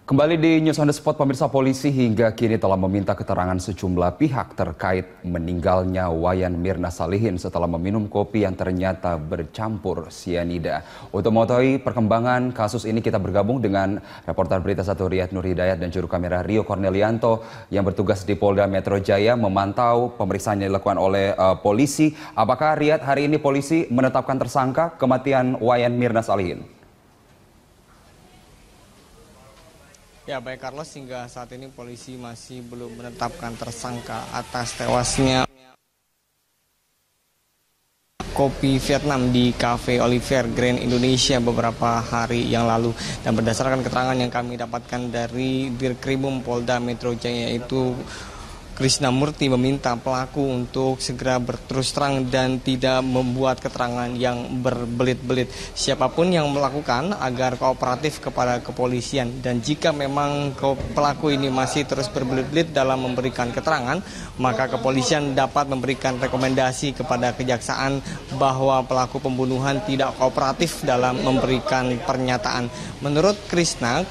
Kembali di News on the Spot, pemirsa, polisi hingga kini telah meminta keterangan sejumlah pihak terkait meninggalnya Wayan Mirna Salihin setelah meminum kopi yang ternyata bercampur sianida. Untuk mengetahui perkembangan kasus ini kita bergabung dengan reporter Berita 1 Riyad Nur Hidayat dan juru kamera Rio Cornelianto yang bertugas di Polda Metro Jaya memantau pemeriksaan yang dilakukan oleh polisi. Apakah Riyad hari ini polisi menetapkan tersangka kematian Wayan Mirna Salihin? Ya baik Carlos, hingga saat ini polisi masih belum menetapkan tersangka atas tewasnya kopi Vietnam di Cafe Olivier Grand Indonesia beberapa hari yang lalu. Dan berdasarkan keterangan yang kami dapatkan dari Dirkrimum Polda Metro Jaya, yaitu Krishna Murti meminta pelaku untuk segera berterus terang dan tidak membuat keterangan yang berbelit-belit. Siapapun yang melakukan agar kooperatif kepada kepolisian, dan jika memang pelaku ini masih terus berbelit-belit dalam memberikan keterangan, maka kepolisian dapat memberikan rekomendasi kepada kejaksaan bahwa pelaku pembunuhan tidak kooperatif dalam memberikan pernyataan. Menurut Krishna,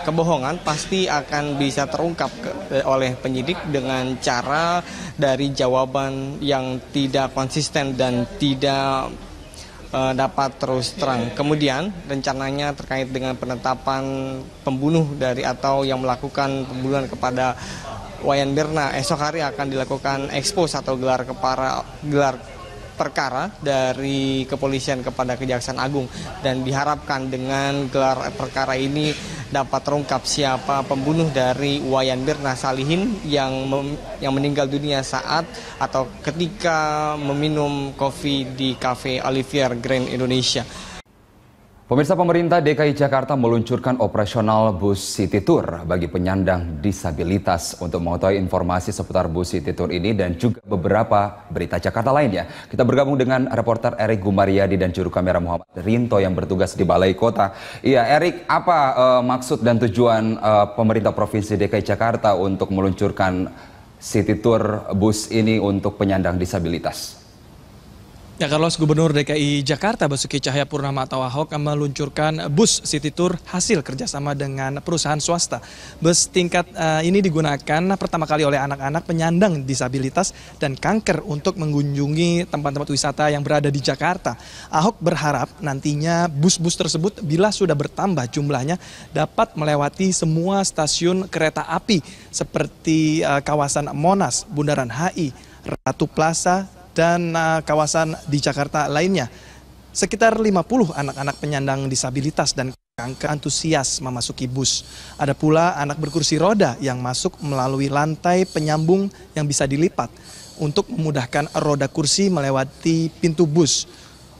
kebohongan pasti akan bisa terungkap oleh penyidik dengan cara dari jawaban yang tidak konsisten dan tidak dapat terus terang. Kemudian rencananya terkait dengan penetapan pembunuh dari atau yang melakukan pembunuhan kepada Wayan Mirna, esok hari akan dilakukan ekspos atau gelar perkara dari kepolisian kepada Kejaksaan Agung, dan diharapkan dengan gelar perkara ini dapat terungkap siapa pembunuh dari Wayan Mirna Salihin yang meninggal dunia saat atau ketika meminum kopi di Cafe Olivier Grand Indonesia. Pemirsa, pemerintah DKI Jakarta meluncurkan operasional bus City Tour bagi penyandang disabilitas. Untuk mengetahui informasi seputar bus City Tour ini dan juga beberapa berita Jakarta lainnya, kita bergabung dengan reporter Erik Gumaryadi dan juru kamera Muhammad Rinto yang bertugas di Balai Kota. Iya, Erik, apa maksud dan tujuan pemerintah Provinsi DKI Jakarta untuk meluncurkan City Tour bus ini untuk penyandang disabilitas? Ya, Carlos, Gubernur DKI Jakarta Basuki Cahayapurnama atau Ahok meluncurkan bus City Tour hasil kerjasama dengan perusahaan swasta. Bus tingkat ini digunakan pertama kali oleh anak-anak penyandang disabilitas dan kanker untuk mengunjungi tempat-tempat wisata yang berada di Jakarta. Ahok berharap nantinya bus-bus tersebut bila sudah bertambah jumlahnya dapat melewati semua stasiun kereta api seperti kawasan Monas, Bundaran HI, Ratu Plaza, dan kawasan di Jakarta lainnya. Sekitar 50 anak-anak penyandang disabilitas dan kanker antusias memasuki bus. Ada pula anak berkursi roda yang masuk melalui lantai penyambung yang bisa dilipat untuk memudahkan roda kursi melewati pintu bus.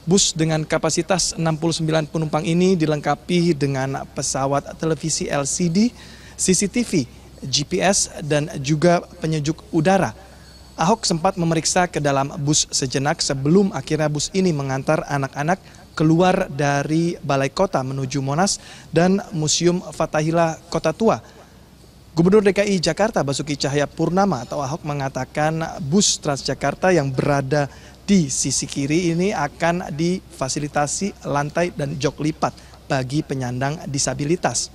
Bus dengan kapasitas 69 penumpang ini dilengkapi dengan pesawat televisi LCD, CCTV, GPS, dan juga penyejuk udara. Ahok sempat memeriksa ke dalam bus sejenak sebelum akhirnya bus ini mengantar anak-anak keluar dari Balai Kota menuju Monas dan Museum Fathahillah Kota Tua. Gubernur DKI Jakarta Basuki Cahayapurnama atau Ahok mengatakan bus Transjakarta yang berada di sisi kiri ini akan difasilitasi lantai dan jok lipat bagi penyandang disabilitas.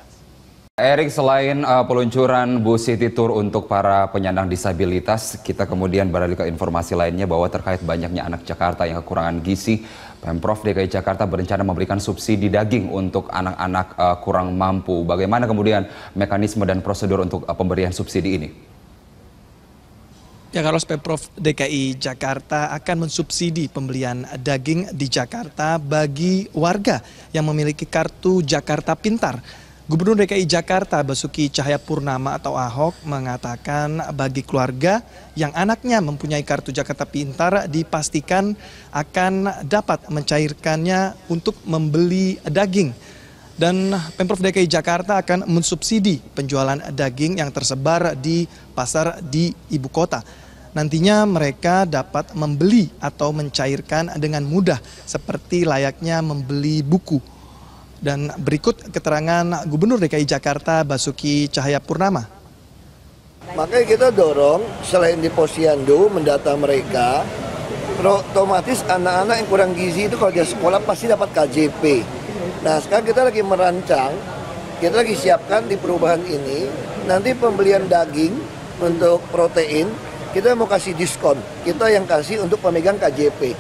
Erik, selain peluncuran bus City Tour untuk para penyandang disabilitas, kita kemudian beralih ke informasi lainnya bahwa terkait banyaknya anak Jakarta yang kekurangan gizi, Pemprov DKI Jakarta berencana memberikan subsidi daging untuk anak-anak kurang mampu. Bagaimana kemudian mekanisme dan prosedur untuk pemberian subsidi ini? Ya, Carlos, Pemprov DKI Jakarta akan mensubsidi pembelian daging di Jakarta bagi warga yang memiliki kartu Jakarta Pintar. Gubernur DKI Jakarta Basuki Cahayapurnama atau Ahok mengatakan bagi keluarga yang anaknya mempunyai kartu Jakarta Pintar dipastikan akan dapat mencairkannya untuk membeli daging. Dan Pemprov DKI Jakarta akan mensubsidi penjualan daging yang tersebar di pasar di ibu kota. Nantinya mereka dapat membeli atau mencairkan dengan mudah seperti layaknya membeli buku. Dan berikut keterangan Gubernur DKI Jakarta Basuki Cahayapurnama. Makanya kita dorong selain di posyandu mendata mereka, otomatis anak-anak yang kurang gizi itu kalau dia sekolah pasti dapat KJP. Nah sekarang kita lagi merancang kita lagi siapkan di perubahan ini, nanti pembelian daging untuk protein, kita mau kasih diskon. Kita yang kasih untuk pemegang KJP.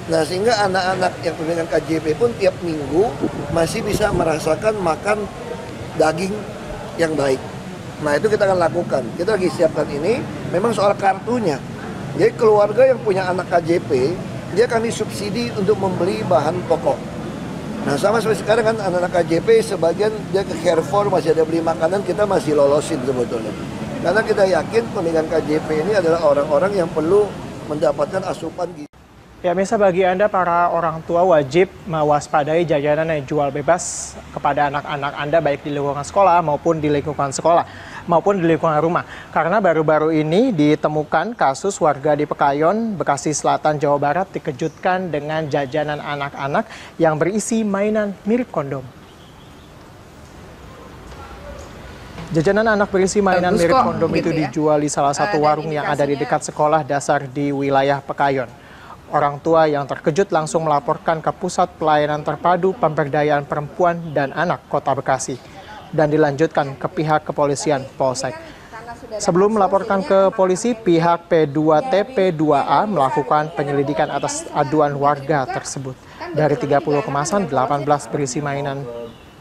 Nah, sehingga anak-anak yang pemegang KJP pun tiap minggu masih bisa merasakan makan daging yang baik. Nah, itu kita akan lakukan. Kita lagi siapkan ini, memang soal kartunya. Jadi keluarga yang punya anak KJP, dia kami subsidi untuk membeli bahan pokok. Nah, sama seperti sekarang kan anak-anak KJP sebagian dia ke Carrefour masih ada beli makanan, kita masih lolosin sebetulnya. Karena kita yakin pemegang KJP ini adalah orang-orang yang perlu mendapatkan asupan gizi. Ya, Mirsa, bagi Anda para orang tua wajib mewaspadai jajanan yang jual bebas kepada anak-anak Anda baik di lingkungan sekolah maupun di lingkungan rumah. Karena baru-baru ini ditemukan kasus warga di Pekayon, Bekasi Selatan, Jawa Barat dikejutkan dengan jajanan anak-anak yang berisi mainan mirip kondom. Jajanan anak berisi mainan mirip kondom itu dijual di salah satu warung yang ada di dekat sekolah dasar di wilayah Pekayon. Orang tua yang terkejut langsung melaporkan ke Pusat Pelayanan Terpadu Pemberdayaan Perempuan dan Anak Kota Bekasi dan dilanjutkan ke pihak kepolisian Polsek. Sebelum melaporkan ke polisi, pihak P2TP2A melakukan penyelidikan atas aduan warga tersebut. Dari 30 kemasan, 18 berisi mainan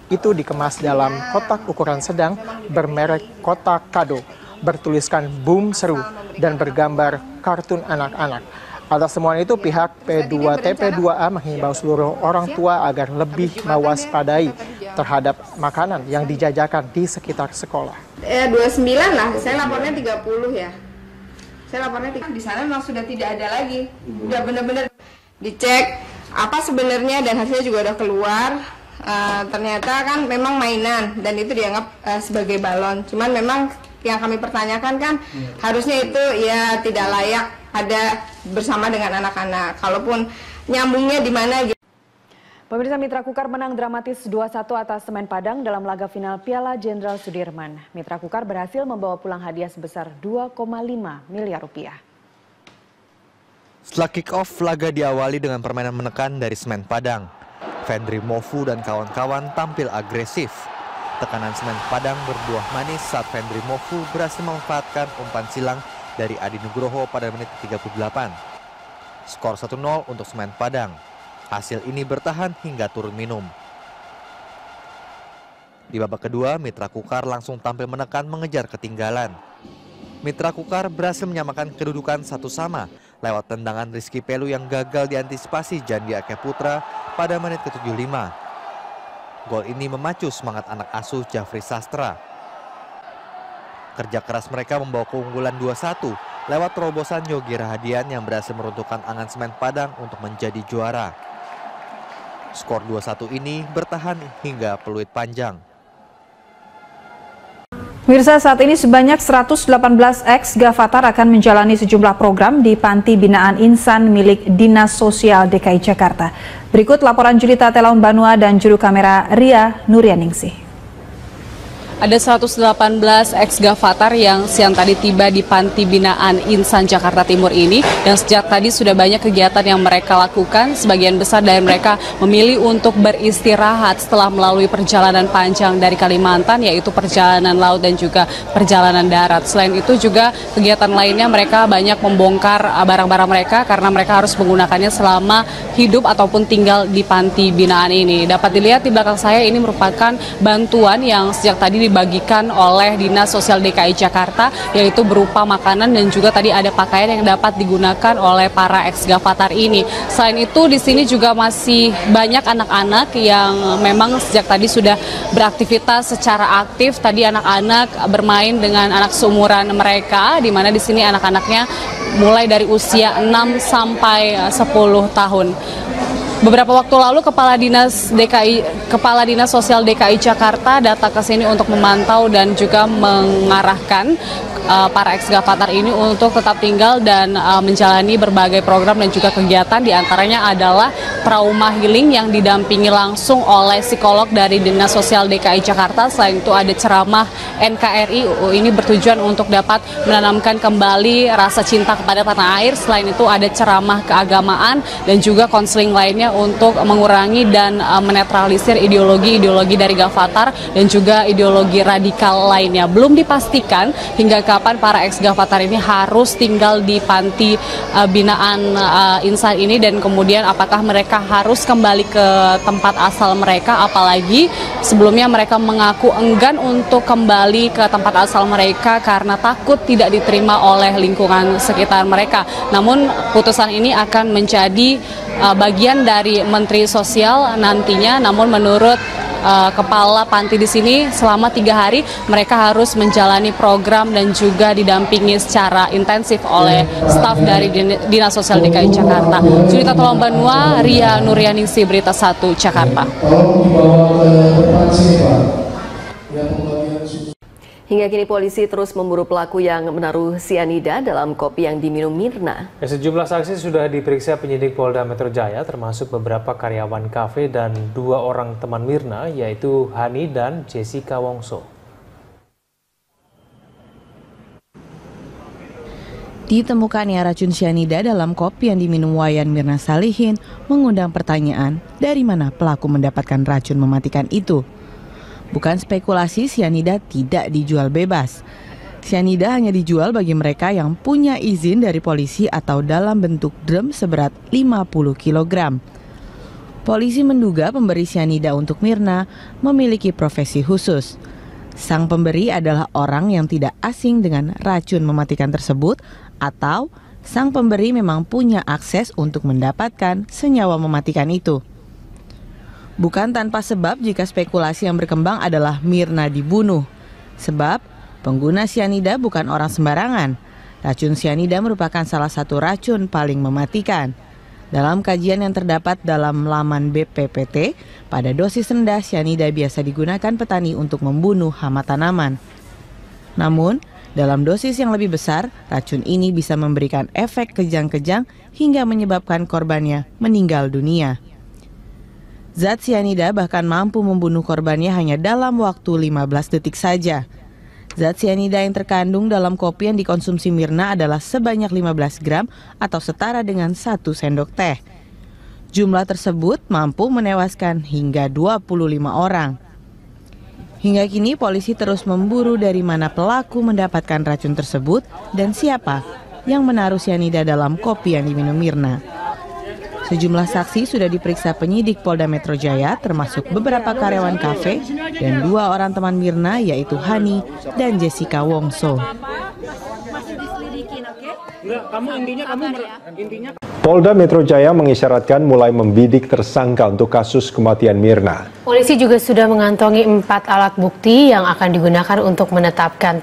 itu dikemas dalam kotak ukuran sedang bermerek Kotak Kado, bertuliskan Boom Seru dan bergambar kartun anak-anak. Atas semua itu, pihak P2TP2A menghimbau seluruh orang tua agar lebih mewaspadai terhadap makanan yang dijajakan di sekitar sekolah. 29 lah, saya lapornya 30 ya. Saya lapornya di sana memang sudah tidak ada lagi. Udah benar-benar dicek apa sebenarnya dan hasilnya juga udah keluar. Ternyata kan memang mainan dan itu dianggap sebagai balon. Cuman memang yang kami pertanyakan kan harusnya itu ya tidak layak ada bersama dengan anak-anak. Kalaupun nyambungnya di mana gitu. Pemirsa, Mitra Kukar menang dramatis 2-1 atas Semen Padang dalam laga final Piala Jenderal Sudirman. Mitra Kukar berhasil membawa pulang hadiah sebesar 2,5 miliar rupiah. Setelah kick-off, laga diawali dengan permainan menekan dari Semen Padang. Fendri Mofu dan kawan-kawan tampil agresif. Tekanan Semen Padang berbuah manis saat Fendri Mofu berhasil memanfaatkan umpan silang dari Adi Nugroho pada menit ke-38. Skor 1-0 untuk Semen Padang. Hasil ini bertahan hingga turun minum. Di babak kedua, Mitra Kukar langsung tampil menekan mengejar ketinggalan. Mitra Kukar berhasil menyamakan kedudukan 1-1 lewat tendangan Rizky Pelu yang gagal diantisipasi Jandi Ake Putra pada menit ke-75. Gol ini memacu semangat anak asuh Jafri Sastra. Kerja keras mereka membawa keunggulan 2-1 lewat terobosan Yogi Rahadian yang berhasil meruntuhkan angan Semen Padang untuk menjadi juara. Skor 2-1 ini bertahan hingga peluit panjang. Pemirsa, saat ini sebanyak 118 ex-Gavatar akan menjalani sejumlah program di Panti Binaan Insan milik Dinas Sosial DKI Jakarta. Berikut laporan Julita Telaun Banua dan juru kamera Ria Nuryaningsih. Ada 118 ex-Gavatar yang siang tadi tiba di Panti Binaan Insan Jakarta Timur ini, dan sejak tadi sudah banyak kegiatan yang mereka lakukan. Sebagian besar dari mereka memilih untuk beristirahat setelah melalui perjalanan panjang dari Kalimantan, yaitu perjalanan laut dan juga perjalanan darat. Selain itu juga kegiatan lainnya mereka banyak membongkar barang-barang mereka karena mereka harus menggunakannya selama hidup ataupun tinggal di Panti Binaan ini. Dapat dilihat di belakang saya ini merupakan bantuan yang sejak tadi dibagikan oleh Dinas Sosial DKI Jakarta, yaitu berupa makanan dan juga tadi ada pakaian yang dapat digunakan oleh para ex-Gavatar ini. Selain itu di sini juga masih banyak anak-anak yang memang sejak tadi sudah beraktivitas secara aktif. Tadi anak-anak bermain dengan anak seumuran mereka, di mana di sini anak-anaknya mulai dari usia 6 sampai 10 tahun. Beberapa waktu lalu Kepala Dinas Sosial DKI Jakarta datang ke sini untuk memantau dan juga mengarahkan para ex-Gavatar ini untuk tetap tinggal dan menjalani berbagai program dan juga kegiatan, diantaranya adalah trauma healing yang didampingi langsung oleh psikolog dari Dinas Sosial DKI Jakarta. Selain itu ada ceramah NKRI. Ini bertujuan untuk dapat menanamkan kembali rasa cinta kepada tanah air. Selain itu ada ceramah keagamaan dan juga konseling lainnya untuk mengurangi dan menetralisir ideologi-ideologi dari Gavatar dan juga ideologi radikal lainnya. Belum dipastikan hingga kapan para ex-Gavatar ini harus tinggal di panti binaan insan ini, dan kemudian apakah mereka harus kembali ke tempat asal mereka, apalagi sebelumnya mereka mengaku enggan untuk kembali ke tempat asal mereka karena takut tidak diterima oleh lingkungan sekitar mereka. Namun putusan ini akan menjadi bagian dari Menteri Sosial nantinya. Namun menurut kepala panti di sini, selama 3 hari mereka harus menjalani program dan juga didampingi secara intensif oleh staf dari Dinas Sosial DKI Jakarta. Julita Tolombanua, Ria Nuryaningsi, Berita 1, Jakarta. Hingga kini polisi terus memburu pelaku yang menaruh sianida dalam kopi yang diminum Mirna. Sejumlah saksi sudah diperiksa penyidik Polda Metro Jaya, termasuk beberapa karyawan kafe dan 2 orang teman Mirna, yaitu Hani dan Jessica Wongso. Ditemukannya racun sianida dalam kopi yang diminum Wayan Mirna Salihin mengundang pertanyaan, dari mana pelaku mendapatkan racun mematikan itu? Bukan spekulasi, sianida tidak dijual bebas. Sianida hanya dijual bagi mereka yang punya izin dari polisi atau dalam bentuk drum seberat 50 kg. Polisi menduga pemberi sianida untuk Mirna memiliki profesi khusus. Sang pemberi adalah orang yang tidak asing dengan racun mematikan tersebut, atau sang pemberi memang punya akses untuk mendapatkan senyawa mematikan itu. Bukan tanpa sebab jika spekulasi yang berkembang adalah Mirna dibunuh. Sebab pengguna sianida bukan orang sembarangan. Racun sianida merupakan salah satu racun paling mematikan. Dalam kajian yang terdapat dalam laman BPPT, pada dosis rendah sianida biasa digunakan petani untuk membunuh hama tanaman. Namun, dalam dosis yang lebih besar, racun ini bisa memberikan efek kejang-kejang hingga menyebabkan korbannya meninggal dunia. Zat sianida bahkan mampu membunuh korbannya hanya dalam waktu 15 detik saja. Zat sianida yang terkandung dalam kopi yang dikonsumsi Mirna adalah sebanyak 15 gram atau setara dengan 1 sendok teh. Jumlah tersebut mampu menewaskan hingga 25 orang. Hingga kini polisi terus memburu dari mana pelaku mendapatkan racun tersebut dan siapa yang menaruh sianida dalam kopi yang diminum Mirna. Sejumlah saksi sudah diperiksa penyidik Polda Metro Jaya, termasuk beberapa karyawan kafe dan 2 orang teman Mirna, yaitu Hani dan Jessica Wongso. Polda Metro Jaya mengisyaratkan mulai membidik tersangka untuk kasus kematian Mirna. Polisi juga sudah mengantongi 4 alat bukti yang akan digunakan untuk menetapkan